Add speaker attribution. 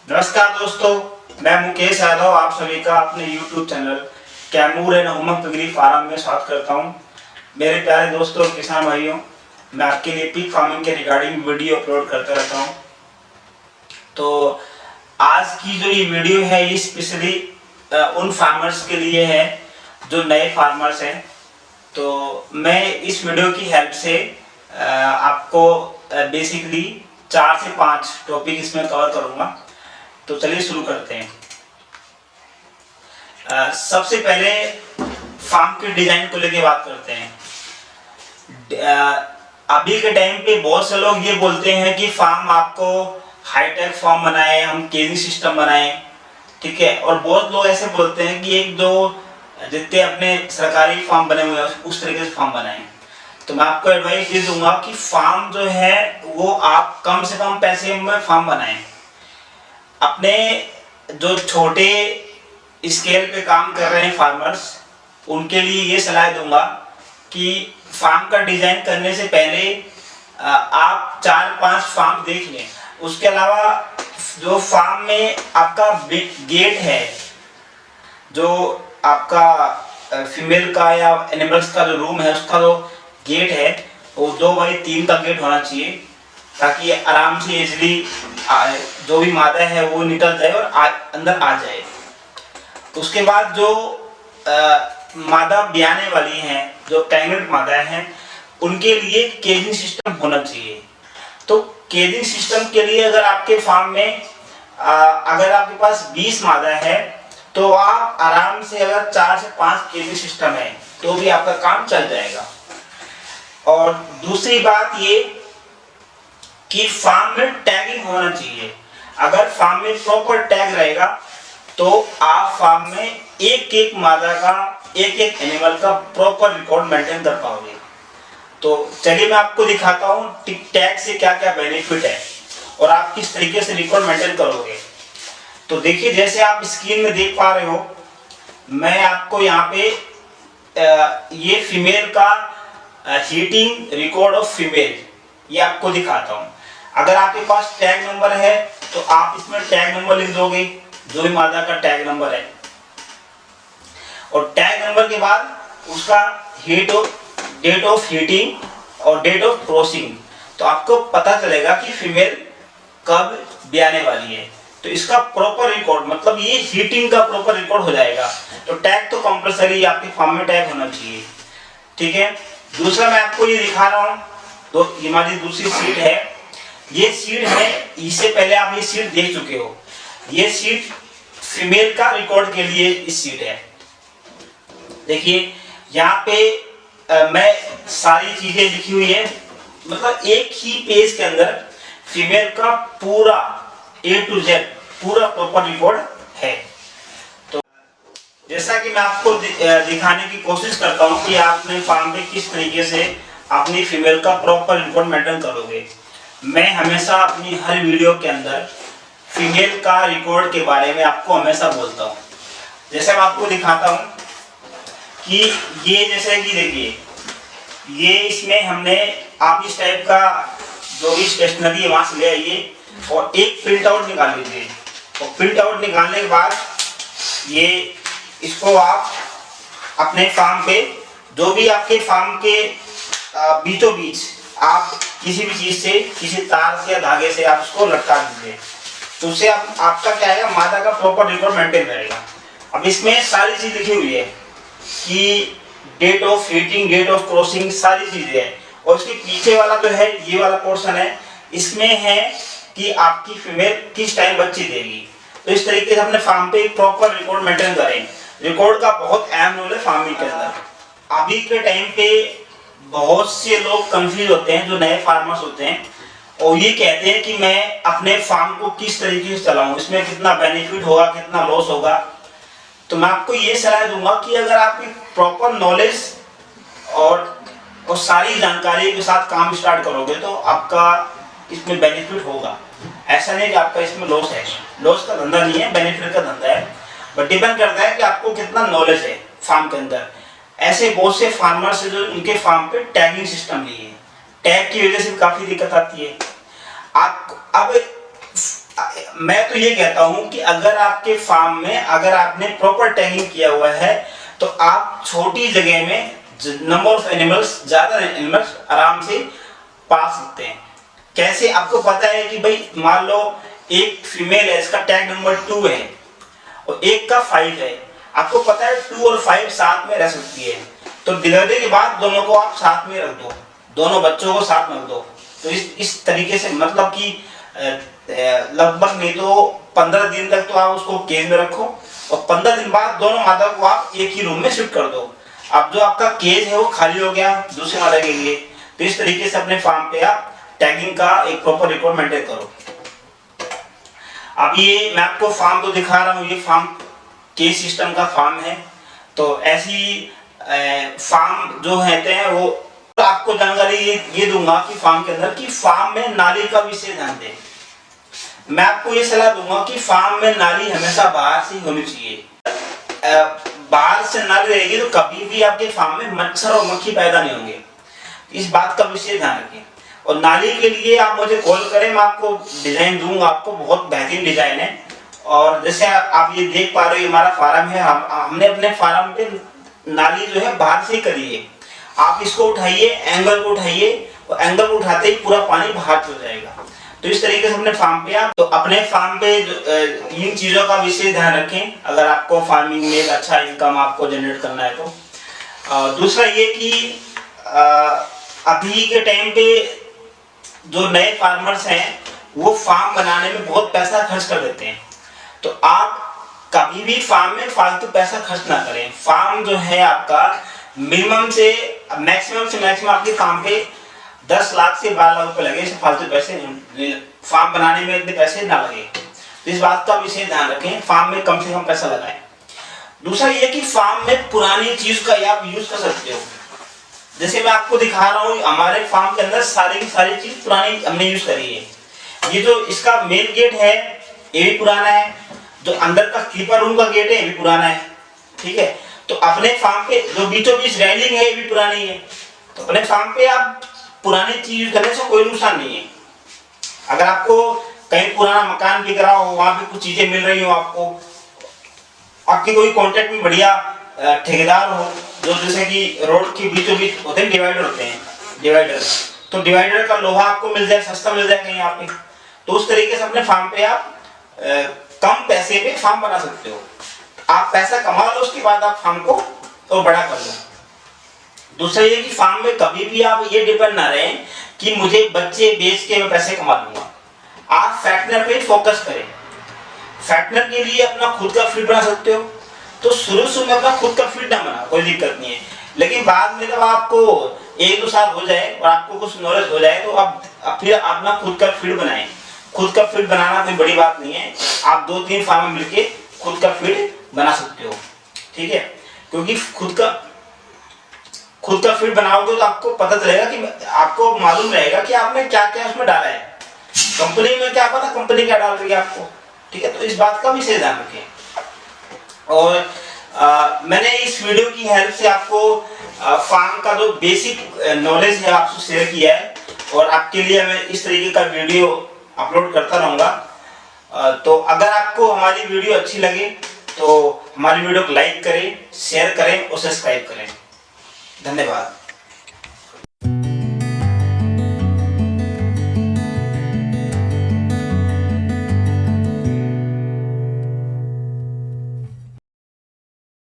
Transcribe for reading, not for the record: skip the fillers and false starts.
Speaker 1: नमस्कार दोस्तों, मैं मुकेश यादव आप सभी का अपने YouTube channel Kaimur and Umang piggery farm में स्वागत करता हूं। मेरे प्यारे दोस्तों और किसान भाइयों, मैं आपके लिए पिग फार्मिंग के रिगार्डिंग वीडियो अपलोड करता रहता हूं। तो आज की जो ये वीडियो है ये स्पेशली उन फार्मर्स के लिए है जो नए फार्मर्स हैं। तो मैं इस वीडियो की हेल्प से आपको बेसिकली 4 से 5 टॉपिक इसमें कवर करूंगा। तो चलिए शुरू करते हैं। सबसे पहले फार्म के डिजाइन को लेके बात करते हैं। अभी के टाइम पे बहुत से लोग ये बोलते हैं कि फार्म आपको हाईटेक फार्म बनाए, हम केजिंग सिस्टम बनाए, ठीक है। और बहुत लोग ऐसे बोलते हैं कि एक दो जितने अपने सरकारी फार्म बने हुए हैं उस तरीके से फार्म बनाए। तो मैं आपको एडवाइस ये दूंगा कि फार्म जो है वो आप कम से कम पैसे में फार्म बनाएं। अपने जो छोटे स्केल पे काम कर रहे हैं फार्मर्स, उनके लिए ये सलाह दूंगा कि फार्म का डिजाइन करने से पहले आप 4-5 फार्म देख लें। उसके अलावा जो फार्म में आपका गेट है, जो आपका फीमेल का या एनिमल्स का जो रूम है उसका जो गेट है वो 2x3 का गेट होना चाहिए, ताकि आराम से इजली जो भी मादा है वो निकल जाए और अंदर आ जाए। उसके बाद जो मादा ब्याने वाली हैं, जो प्रेग्नेंट मादा हैं, उनके लिए केजिंग सिस्टम होना चाहिए। तो केजिंग सिस्टम के लिए अगर आपके फार्म में अगर आपके पास 20 मादा है तो आप आराम से अगर 4 से 5 केजिंग सिस्टम है तो भी आपका काम चल जाएगा। और दूसरी बात ये कि फार्म में टैगिंग होना चाहिए। अगर फार्म में प्रॉपर टैग रहेगा तो आप फार्म में एक एक मादा का, एक एक एनिमल का प्रॉपर रिकॉर्ड मेंटेन कर पाओगे। तो चलिए मैं आपको दिखाता हूँ टैग से क्या क्या बेनिफिट है और आप किस तरीके से रिकॉर्ड मेंटेन करोगे। तो देखिए, जैसे आप स्क्रीन में देख पा रहे हो, मैं आपको यहाँ पे ये फीमेल का हीटिंग रिकॉर्ड ऑफ फीमेल ये आपको दिखाता हूँ। अगर आपके पास टैग नंबर है तो आप इसमें टैग नंबर लिख दोगे, जो भी मादा का टैग नंबर है, और टैग नंबर के बाद उसका डेट ऑफ हीटिंग और डेट ऑफ क्रॉसिंग। तो आपको पता चलेगा कि फीमेल कब ब्याने वाली है। तो इसका प्रॉपर रिकॉर्ड, मतलब ये हीटिंग का प्रॉपर रिकॉर्ड हो जाएगा। तो टैग तो कंपलसरी आपके फार्म में टैग होना चाहिए, ठीक है। दूसरा मैं आपको ये दिखा रहा हूँ, तो ये हमारी दूसरी सीट है। ये सीट है, इससे पहले आप ये सीट देख चुके हो। ये सीट फीमेल का रिकॉर्ड के लिए इस सीट है। देखिए यहाँ पे मैं सारी चीजें लिखी हुई है, मतलब एक ही पेज के अंदर फीमेल का पूरा A to Z पूरा प्रॉपर रिकॉर्ड है। तो जैसा कि मैं आपको दिखाने की कोशिश करता हूँ कि आप अपने फार्म में किस तरीके से अपनी फीमेल का प्रॉपर रिकॉर्ड मेंटेन करोगे। मैं हमेशा अपनी हर वीडियो के अंदर फीमेल का रिकॉर्ड के बारे में आपको हमेशा बोलता हूँ। जैसे मैं आपको दिखाता हूँ कि ये, जैसे कि देखिए, ये इसमें हमने आप इस टाइप का जो भी स्टेशनरी है वहाँ से ले आइए और एक प्रिंट आउट निकाल लीजिए। और प्रिंट आउट निकालने के बाद ये इसको आप अपने फार्म पे, जो भी आपके फार्म के बीचों बीच आप किसी भी चीज से, किसी तार से या धागे से आप उसको लटका दीजिए। तो उससे आपका क्या है, मादा का प्रॉपर रिकॉर्ड मेंटेन रहेगा। अब इसमें सारी चीज लिखी हुई है कि date of heating, date of crossing, सारी चीजें हैं। और इसके पीछे वाला जो है, ये वाला पोर्शन है, इसमें है कि आपकी फीमेल किस टाइम बच्ची देगी। तो इस तरीके से अपने फार्म पे एक प्रॉपर रिकॉर्ड मेंटेन करें। रिकॉर्ड का बहुत अहम रोल है फार्मिंग के अंदर। अभी के टाइम पे बहुत से लोग कंफ्यूज होते हैं, जो नए फार्मर्स होते हैं, और ये कहते हैं कि मैं अपने फार्म को किस तरीके से चलाऊं, इसमें कितना बेनिफिट होगा, कितना लॉस होगा। तो मैं आपको ये सलाह दूंगा कि अगर आप प्रॉपर नॉलेज और सारी जानकारी के साथ काम स्टार्ट करोगे तो आपका इसमें बेनिफिट होगा। ऐसा नहीं कि आपका इसमें लॉस है। लॉस का धंधा नहीं है, बेनिफिट का धंधा है। बट डिपेंड करता है कि आपको कितना नॉलेज है फार्म के अंदर। ऐसे बहुत से फार्मर्स जो उनके फार्म पे टैगिंग सिस्टम नहीं है, टैग की वजह से काफी दिक्कत आती है। आप अब मैं तो ये कहता हूं कि अगर आपके फार्म में अगर आपने प्रॉपर टैगिंग किया हुआ है तो आप छोटी जगह में नंबर ऑफ एनिमल्स, ज्यादा एनिमल्स आराम से पा सकते हैं। कैसे? आपको पता है कि भाई मान लो एक फीमेल है, इसका टैग नंबर 2 है और एक का 5 है। आपको पता है 2 और 5 साथ में रह सकती है, तो डिलीवरी के बाद दोनों को आप साथ में रख दो, दोनों बच्चों को साथ में रख दो। तो इस तरीके से मतलब कि लगभग नहीं तो 15 दिन तक तो आप उसको केज में रखो और 15 दिन बाद दोनों मादा को आप एक ही रूम में शिफ्ट कर दो। अब जो आपका केज है वो खाली हो गया दूसरे मादा के लिए। तो इस तरीके से अपने फार्म पे आप टैगिंग का एक प्रॉपर रिकॉर्ड मेंटेन करो। अब ये मैं आपको फार्म तो दिखा रहा हूँ, ये फार्म केज सिस्टम का फार्म है। तो ऐसी फार्म जो रहते हैं वो तो आपको जानकारी ये दूंगा कि फार्म के अंदर कि फार्म में नाली का विशेष ध्यान दें। मैं आपको ये सलाह दूंगा कि फार्म में नाली हमेशा बाहर से होनी चाहिए। बाहर से नाली रहेगी तो कभी भी आपके फार्म में मच्छर और मक्खी पैदा नहीं होंगे। इस बात का विशेष ध्यान रखें। और नाली के लिए आप मुझे कॉल करें, मैं आपको डिजाइन दूंगा, आपको बहुत बेहतरीन डिजाइन है। और जैसे आप ये देख पा रहे हो हमारा फार्म है, हमने अपने फार्म पे नाली जो है बाहर से करी है। आप इसको उठाइए, एंगल को उठाइए और एंगल को उठाते ही पूरा पानी बाहर चल जाएगा। तो इस तरीके से अपने फार्म पे आप तो अपने फार्म पे इन चीजों का विशेष ध्यान रखें अगर आपको फार्मिंग में अच्छा इनकम आपको जनरेट करना है तो। दूसरा ये कि अभी के टाइम पे जो नए फार्मर्स हैं वो फार्म बनाने में बहुत पैसा खर्च कर देते हैं। तो आप कभी भी फार्म में फालतू पैसा खर्च ना करें। फार्म जो है आपका मिनिमम से मैक्सिमम आपके फार्म पे 10 लाख से 12 लाख रुपए लगे, फालतू पैसे फार्म बनाने में इतने पैसे ना लगे। तो इस बात का विशेष ध्यान रखें, फार्म में कम से कम पैसा लगाएं। दूसरा ये कि फार्म में पुरानी चीज का आप यूज कर सकते हो। जैसे मैं आपको दिखा रहा हूँ हमारे फार्म के अंदर सारी की सारी चीज पुरानी हमने यूज करी है। ये जो इसका मेन गेट है ये भी पुराना है, जो अंदर का कीपर रूम का गेट है ये भी पुराना है, ठीक है। तो अपने फार्म पे जो बीचों बीच रेलिंग है ये भी पुरानी है। तो अपने फार्म पे आप पुरानी चीज यूज करने से कोई नुकसान नहीं है। अगर आपको कहीं पुराना मकान बिक रहा हो, वहां पे कुछ चीजें मिल रही हो, आपको आपके कोई कॉन्टेक्ट में बढ़िया ठेकेदार हो, जो जैसे कि रोड के बीचों बीच होते हैं डिवाइडर होते हैं, डिवाइडर, तो डिवाइडर का लोहा आपको मिल जाए, सस्ता मिल जाए कहीं यहाँ पे। तो उस तरीके से अपने फार्म पे आप कम पैसे पे फार्म बना सकते हो। आप पैसा कमा लो, उसके बाद आप फार्म को और बड़ा कर लो। दूसरा ये कि फार्म में कभी भी आप ये डिपेंड ना रहे कि मुझे बच्चे बेच के मैं पैसे कमा लूंगा। आप फैटनर पे फोकस करें। फैटनर के लिए अपना खुद का फीड बना सकते हो। तो शुरू में अपना खुद का फीड ना बना, कोई दिक्कत नहीं है, लेकिन बाद में जब आपको 1-2 साल हो जाए और आपको कुछ नॉलेज हो जाए तो आप फिर अपना खुद का फीड बनाएं। खुद का फीड बनाना कोई बड़ी बात नहीं है, आप 2-3 फार्म मिलके खुद का फीड बना सकते हो, ठीक है। क्योंकि खुद का फीड बनाओगे तो आपको पता चलेगा कि आपको मालूम रहेगा कि आपने क्या क्या उसमें डाला है। कंपनी में क्या पता कंपनी क्या डाल रही है आपको, ठीक है। तो इस बात का विशेष ध्यान रखें। और मैंने इस वीडियो की हेल्प से आपको फार्म का जो बेसिक नॉलेज है आपसे शेयर किया है और आपके लिए मैं इस तरीके का वीडियो अपलोड करता रहूँगा। तो अगर आपको हमारी वीडियो अच्छी लगे तो हमारी वीडियो को लाइक करें, शेयर करें और सब्सक्राइब करें। धन्यवाद।